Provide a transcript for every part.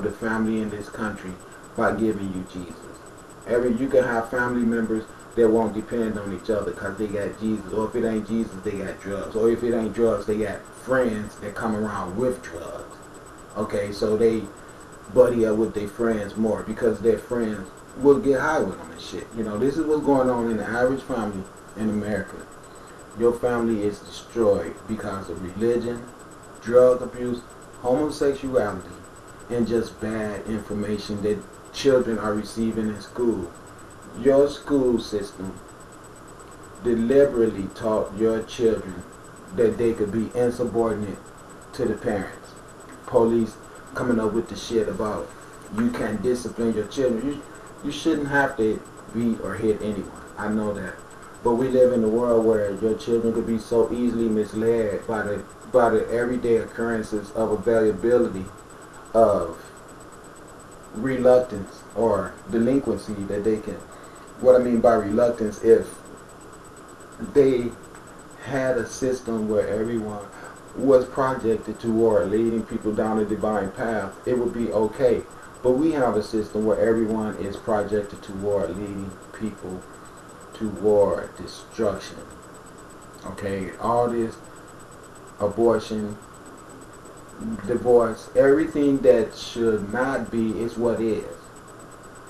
the family in this country by giving you Jesus. You can have family members that won't depend on each other because they got Jesus, or if it ain't Jesus, they got drugs, or if it ain't drugs, they got friends that come around with drugs. Okay, so they buddy up with their friends more because their friends will get high with them and shit. You know, this is what's going on in the average family in America. Your family is destroyed because of religion, drug abuse, homosexuality, and just bad information that children are receiving in school. Your school system deliberately taught your children that they could be insubordinate to the parents. Police coming up with the shit about you can't discipline your children. You shouldn't have to beat or hit anyone. I know that. But we live in a world where your children could be so easily misled by the everyday occurrences of availability of reluctance or delinquency that they can. What I mean by reluctance, if they had a system where everyone was projected toward leading people down a divine path, it would be okay. But we have a system where everyone is projected toward leading people toward destruction. Okay, all this abortion, divorce, everything that should not be is what is.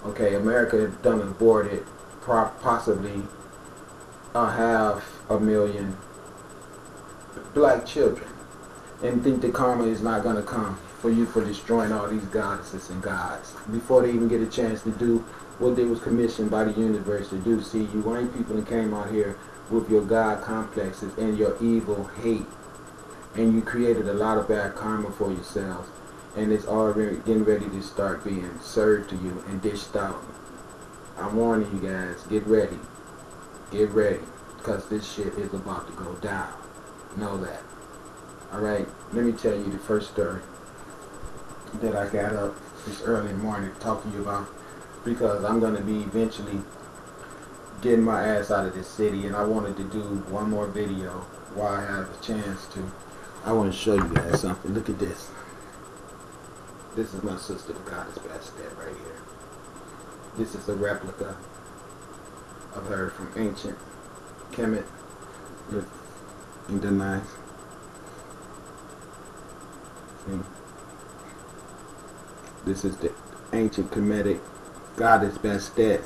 Okay, America done aborted possibly 500,000 black children, and think the karma is not going to come for you for destroying all these goddesses and gods before they even get a chance to do what they was commissioned by the universe to do. See, you white people that came out here with your God complexes and your evil hate, and you created a lot of bad karma for yourselves, and it's already getting ready to start being served to you and dished out. I'm warning you guys, get ready, because this shit is about to go down. Know that. Alright, let me tell you the first story that I got up this early in the morning to talk to you about, because I'm going to be eventually getting my ass out of this city, and I wanted to do one more video while I have a chance to. I want to show you guys something. Look at this. This is my sister, the goddess Bastet, right here. This is a replica of her from ancient Kemet. Look, ain't that nice? See? This is the ancient Kemetic goddess Bastet.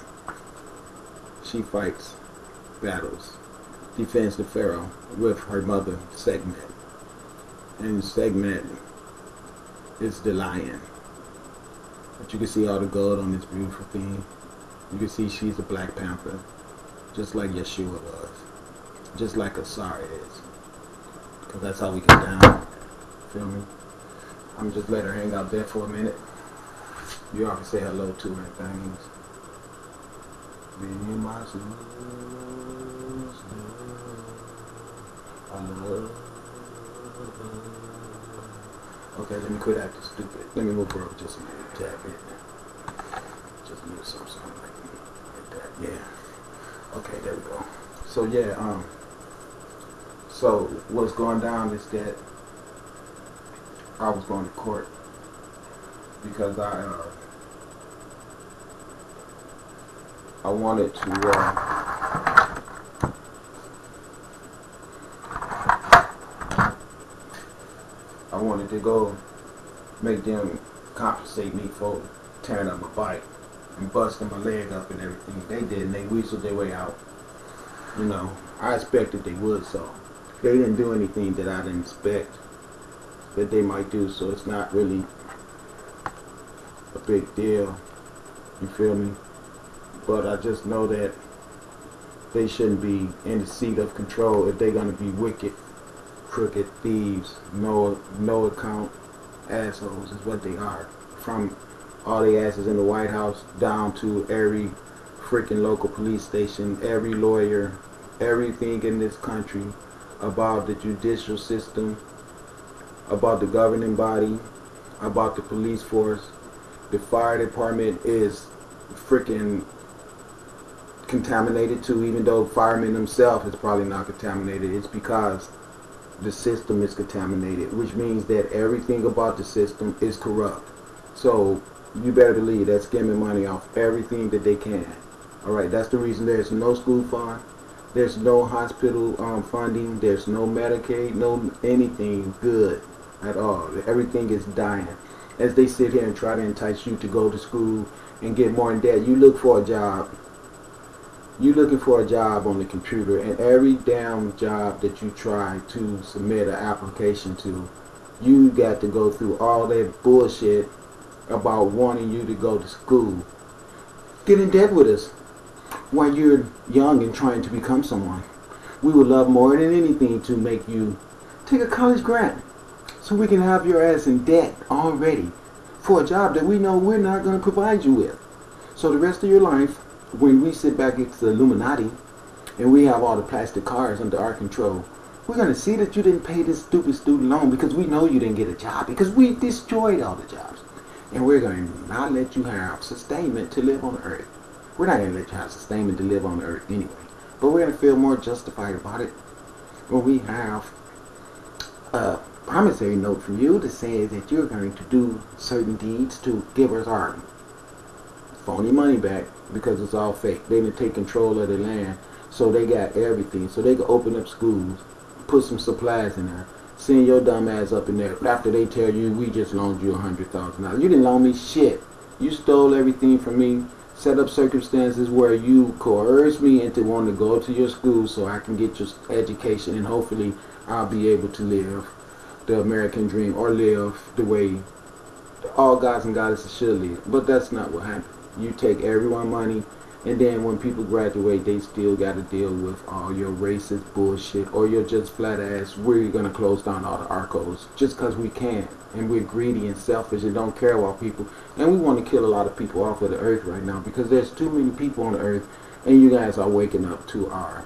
She fights battles, defends the pharaoh with her mother Sekhmet. And Sekhmet is the lion. But you can see all the gold on this beautiful thing. You can see she's a Black Panther, just like Yeshua was, just like ASAR is. Because that's how we get down. Feel me? I'm just let her hang out there for a minute. You all can say hello to her and things. Me and my sister, I love. Okay, let me quit acting stupid. Let me move her over just a minute. Tap it. Just move something like that. Yeah. Okay, there we go. So yeah, so what's going down is that I was going to court because I wanted to go make them compensate me for tearing up my bike and busting my leg up and everything. They didn't. They weaseled their way out. You know, I expected they would, so they didn't do anything that I didn't expect that they might do, so it's not really a big deal. You feel me? But I just know that they shouldn't be in the seat of control if they're going to be wicked, crooked thieves, no account assholes is what they are. From all the asses in the White House down to every freaking local police station, every lawyer, everything in this country about the judicial system, about the governing body, about the police force. The fire department is freaking contaminated too, even though firemen themselves is probably not contaminated. It's because the system is contaminated, which means that everything about the system is corrupt. So you better believe they're skimming money off everything that they can. Alright, that's the reason there's no school fund, there's no hospital funding, there's no Medicaid, no anything good at all. Everything is dying. As they sit here and try to entice you to go to school and get more in debt, you look for a job. You're looking for a job on the computer, and every damn job that you try to submit an application to, you got to go through all that bullshit about wanting you to go to school. Get in debt with us while you're young and trying to become someone. We would love more than anything to make you take a college grant so we can have your ass in debt already for a job that we know we're not going to provide you with. So the rest of your life, when we sit back against the Illuminati and we have all the plastic cars under our control, we're going to see that you didn't pay this stupid student loan because we know you didn't get a job, because we destroyed all the jobs. And we're going to not let you have sustainment to live on the earth. We're not going to let you have sustainment to live on the earth anyway. But we're going to feel more justified about it when we have a promissory note from you that says that you're going to do certain deeds to give us our phony money back, because it's all fake. They didn't take control of the land, so they got everything. So they could open up schools, put some supplies in there, send your dumb ass up in there after they tell you we just loaned you $100,000. You didn't loan me shit. You stole everything from me, set up circumstances where you coerced me into wanting to go to your school so I can get your education, and hopefully I'll be able to live the American dream, or live the way all gods and goddesses should live. But that's not what happened. You take everyone's money, and then when people graduate, they still got to deal with all your racist bullshit, or your just flat ass, we're going to close down all the arcos just because we can. And we're greedy and selfish and don't care about people. And we want to kill a lot of people off of the earth right now because there's too many people on the earth, and you guys are waking up to our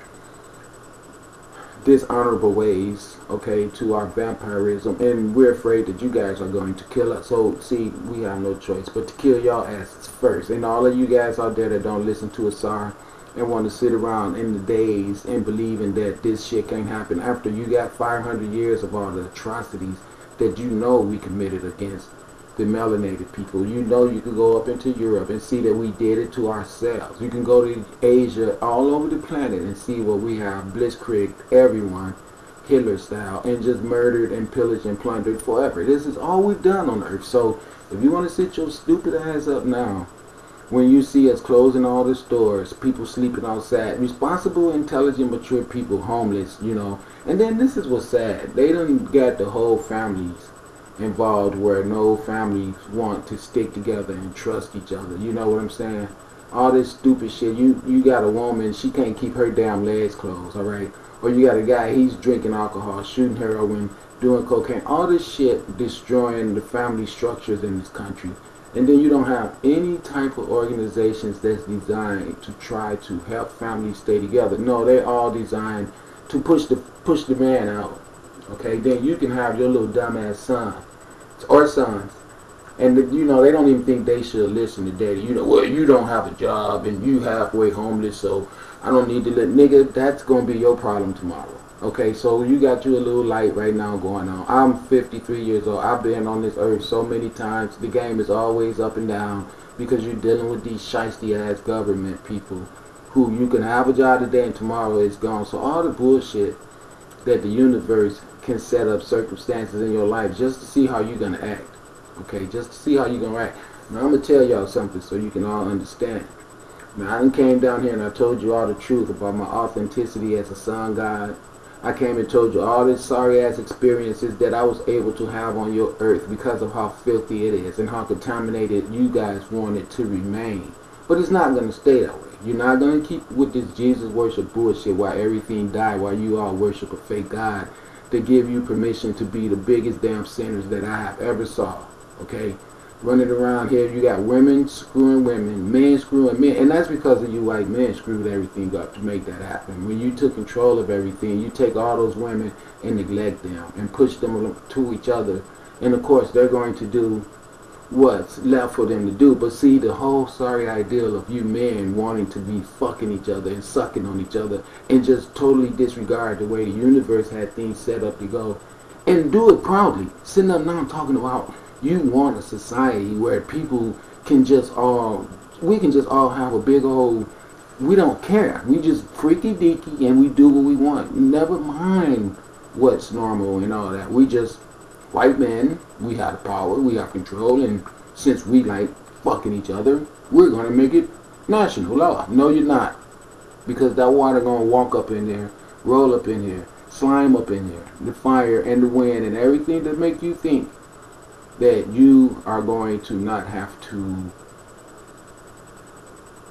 dishonorable ways, okay, to our vampirism, and we're afraid that you guys are going to kill us. So see, we have no choice but to kill y'all asses first. And all of you guys out there that don't listen to ASAR and want to sit around in the days and believing that this shit can't happen after you got 500 years of all the atrocities that you know we committed against the melanated people. You know, you can go up into Europe and see that we did it to ourselves. You can go to Asia, all over the planet, and see what we have blitzkrieg everyone, Hitler style, and just murdered and pillaged and plundered forever. This is all we've done on Earth. So if you want to sit your stupid ass up now, when you see us closing all the stores, people sleeping outside, responsible, intelligent, mature people homeless, you know, and then this is what's sad. They done got the whole families involved where no families want to stick together and trust each other. You know what I'm saying? All this stupid shit. You got a woman, she can't keep her damn legs closed, alright? Or you got a guy, he's drinking alcohol, shooting heroin, doing cocaine. All this shit destroying the family structures in this country. And then you don't have any type of organizations that's designed to try to help families stay together. No, they're all designed to push the man out. Okay, then you can have your little dumbass son or sons, and you know they don't even think they should listen to daddy. You know, well, you don't have a job and you halfway homeless, so I don't need to let nigga. That's gonna be your problem tomorrow. Okay, so you got you a little light right now going on. I'm 53 years old. I've been on this earth so many times. The game is always up and down because you're dealing with these shiesty ass government people who you can have a job today and tomorrow it's gone. So all the bullshit that the universe can set up circumstances in your life just to see how you're going to act. Okay, just to see how you're going to act. Now I'm going to tell y'all something so you can all understand. Now I done came down here and I told you all the truth about my authenticity as a son God. I came and told you all these sorry ass experiences that I was able to have on your earth because of how filthy it is and how contaminated you guys want it to remain. But it's not going to stay that way. You're not going to keep with this Jesus worship bullshit while everything died, while you all worship a fake God to give you permission to be the biggest damn sinners that I have ever saw. Okay? Running around here, you got women screwing women, men screwing men, and that's because of you white men screwed everything up to make that happen. When you took control of everything, you take all those women and neglect them and push them to each other, and of course they're going to do what's left for them to do. But see, the whole sorry ideal of you men wanting to be fucking each other and sucking on each other and just totally disregard the way the universe had things set up to go and do it proudly. Sitting up now talking about You want a society where people can just all, we can just all have a big old, we don't care. We just freaky deaky and we do what we want. Never mind what's normal and all that. We just, white men, we have the power, we have control, and since we like fucking each other, we're going to make it national law. No, you're not. Because that water going to walk up in there, roll up in here, slime up in here, the fire and the wind and everything that make you think that you are going to not have to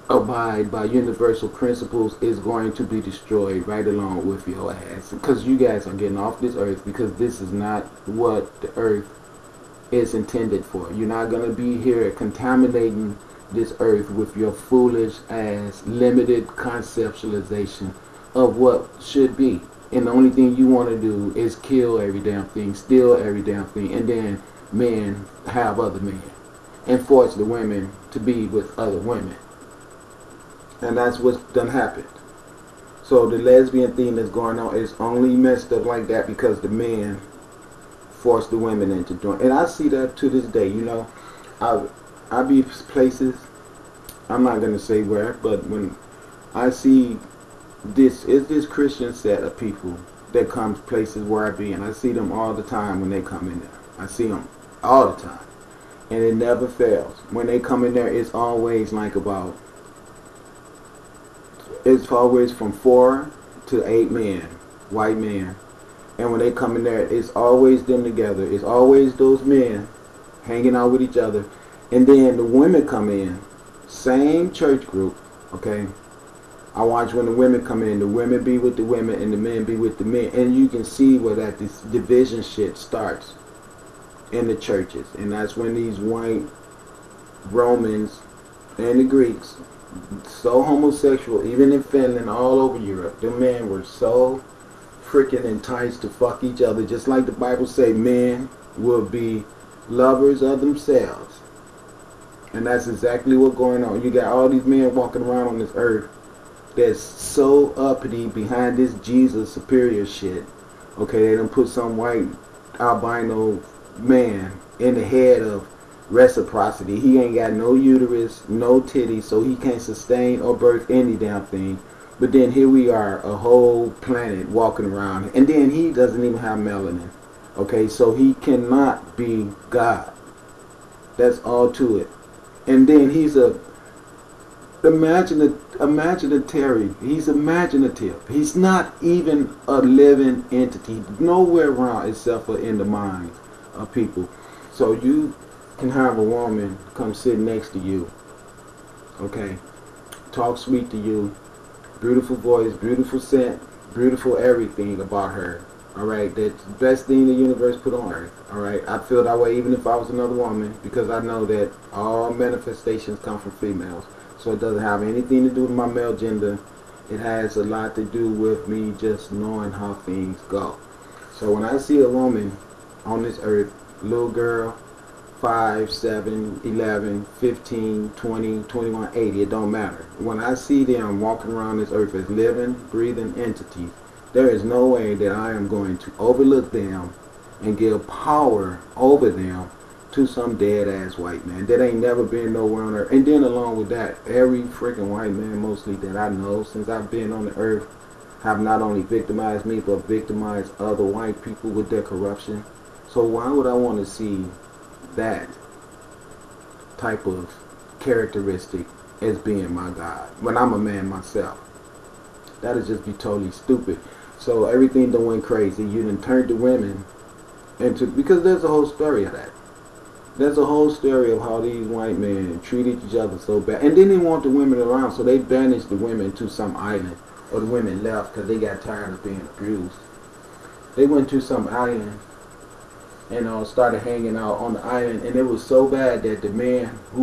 abide by universal principles is going to be destroyed right along with your ass. Because you guys are getting off this earth, because this is not what the earth is intended for. You're not going to be here contaminating this earth with your foolish ass limited conceptualization of what should be. And the only thing you want to do is kill every damn thing, steal every damn thing, and then men have other men and force the women to be with other women. And that's what's done happened. So the lesbian thing that's going on is only messed up like that because the men force the women into doing. And I see that to this day. You know, I be places, I'm not gonna say where, but when I see this Christian set of people that comes places where I be, and I see them all the time when they come in there. I see them all the time, and it never fails. When they come in there, it's always like about, it's always from 4 to 8 men, white men. And when they come in there, it's always them together. It's always those men hanging out with each other. And then the women come in, same church group, okay? I watch when the women come in, the women be with the women and the men be with the men. And you can see where that this division shit starts in the churches. And that's when these white Romans and the Greeks, so homosexual, even in Finland, all over Europe, the men were so freaking enticed to fuck each other, just like the Bible say men will be lovers of themselves. And that's exactly what's going on. You got all these men walking around on this earth that's so uppity behind this Jesus superior shit. Okay, they done put some white albino man in the head of reciprocity. He ain't got no uterus, no titties, so he can't sustain or birth any damn thing. But then here we are, a whole planet walking around, and then he doesn't even have melanin. Okay, so he cannot be God. That's all to it. And then he's a imaginary. He's imaginative. He's not even a living entity, nowhere around except for in the minds of people. So you can have a woman come sit next to you, okay, talk sweet to you, beautiful voice, beautiful scent, beautiful everything about her, alright, that's the best thing the universe put on earth, alright. I feel that way even if I was another woman, because I know that all manifestations come from females. So it doesn't have anything to do with my male gender. It has a lot to do with me just knowing how things go. So when I see a woman on this earth, little girl, 5, 7, 11, 15, 20, 21, 80, it don't matter. When I see them walking around this earth as living, breathing entities, there is no way that I am going to overlook them and give power over them to some dead-ass white man that ain't never been nowhere on earth. And then along with that, every freaking white man mostly that I know since I've been on the earth have not only victimized me, but victimized other white people with their corruption. So why would I want to see that type of characteristic as being my God when I'm a man myself? That would just be totally stupid. So everything done went crazy. You done turned the women into, because there's a whole story of that. There's a whole story of how these white men treated each other so bad. And then they want the women around, so they banished the women to some island. Or the women left because they got tired of being abused. They went to some island and started hanging out on the island. And it was so bad that the man who